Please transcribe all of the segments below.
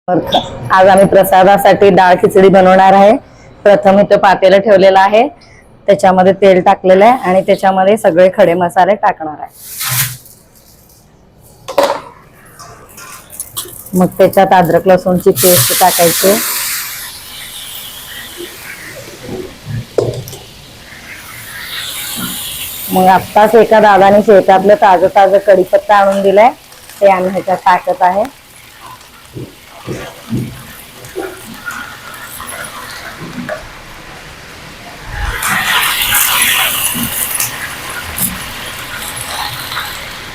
आज आम्ही प्रसादासाठी डाळ खिचडी बनवणार आहे। प्रथम इथे पातेलं ठेवलेलं आहे, त्याच्यामध्ये तेल टाकलेलं आहे आणि त्याच्यामध्ये सगळे खडे मसाले टाकणार आहे। मग त्याच्यात अद्रक लसूणची पेस्ट टाकायची, मग आत्ताच एका दादाने शेतातलं ताजं ताजं कढीपत्ता आणून दिलाय, ते आम्ही ह्याच्यात टाकत आहे।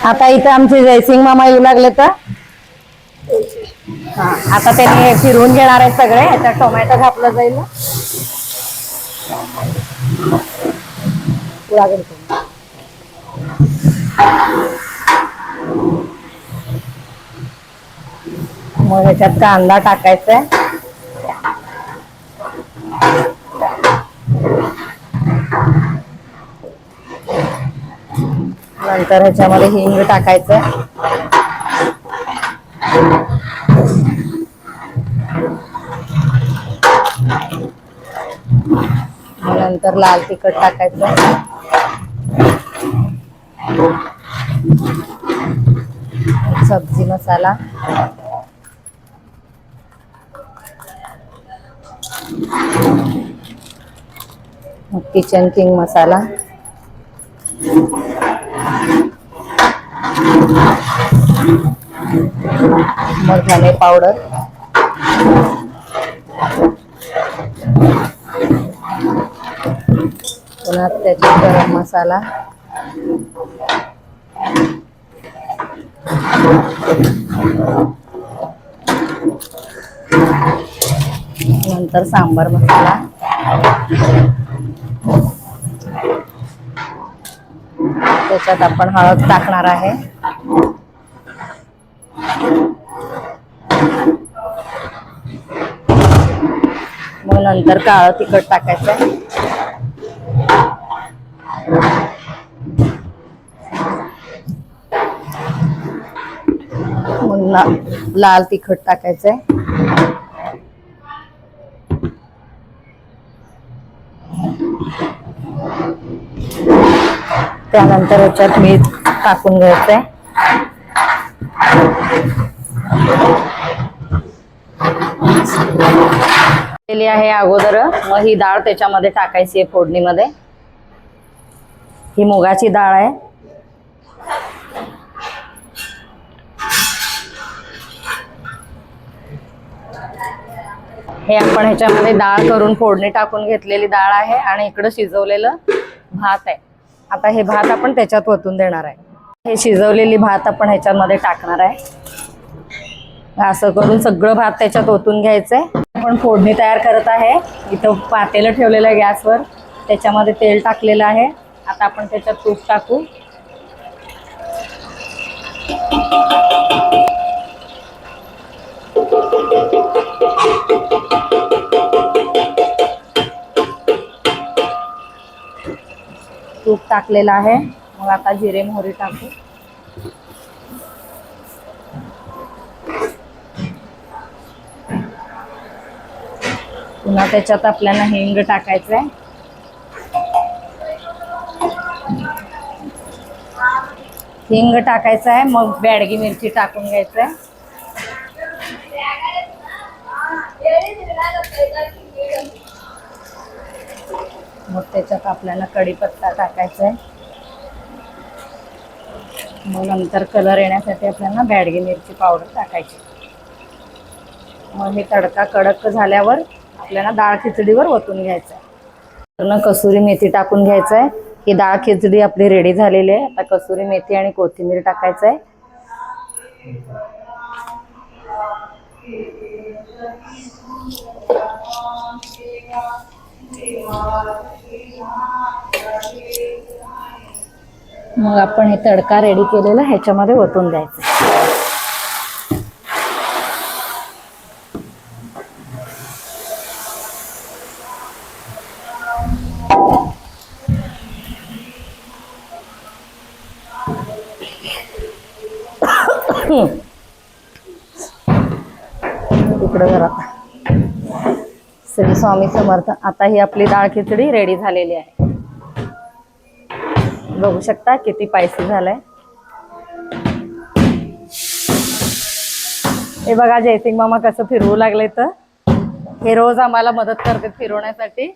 आता इथे आमचे जयसिंग मामा येऊ लागले तर आता त्यांनी फिरवून घेणार आहेत सगळे। ह्याच्यात टोमॅटो घातलं जाईल, मग ह्याच्यात कांदा टाकायचा आहे, नंतर ह्याच्यामध्ये हिंग टाकायचं, नंतर लाल तिखट टाकायचं, सब्जी मसाला, किचन किंग मसाला, मग धने पावडर, पुन्हा त्याच्यात गरम मसाला, नंतर सांबार मसाला, त्याच्यात आपण हळद टाकणार आहे, मग नंतर काळं तिखट टाकायचं, मग लाल तिखट टाकायचंय, त्यानंतर ह्याच्यात मीठ टाकून घ्यायचंय, केली आहे अगोदर। मग ही डाळ त्याच्यामध्ये टाकायची आहे फोडणीमध्ये। ही मुगाची डाळ आहे, हे आपण ह्याच्यामध्ये डाळ करून फोडणी टाकून घेतलेली डाळ आहे आणि इकडं शिजवलेलं भात आहे। आता हे भात आपण त्याच्यात ओतून देणार आहे। हे शिजवलेली भात आपण ह्याच्यामध्ये टाकणार आहे। असं करून सगळं भात त्याच्यात ओतून घ्यायचंय। आपण फोडणी तयार करत आहे। इथं पातेलं ठेवलेलं आहे गॅसवर, त्याच्यामध्ये तेल टाकलेलं आहे। आता आपण त्याच्यात तूप टाकू, तूप टाकलेलं आहे। मग आता जिरे मोहरी टाकू, पुन्हा त्याच्यात आपल्याला हिंग टाकायचंय, हिंग टाकायचं आहे। मग बेडगी मिरची टाकून घ्यायचंय, मग त्याच्यात आपल्याला कढीपत्ता टाकायचा आहे। मग नंतर कलर येण्यासाठी आपल्याला बेडगी मिरची पावडर टाकायची। मग हे तडका कडक झाल्यावर आपल्याला डाळ खिचडीवर ओतून घ्यायचं आहे। तर कसुरी मेथी टाकून घ्यायचं आहे। ही डाळ खिचडी आपली रेडी झालेली आहे। आता कसुरी मेथी आणि कोथिंबीर टाकायचं आहे। मग आपण हे तडका रेडी केलेला ह्याच्यामध्ये ओतून द्यायचं। इकडं जरा श्री स्वामी समर्थ. आता ही आपली डाळ खिचडी रेडी झालेली आहे. बघू शकता किती स्पायसी झालंय. हे बघा जयसिंग मामा कसं फिरवू लागले. तर हे रोज आम्हाला मदत करतात फिरवण्यासाठी.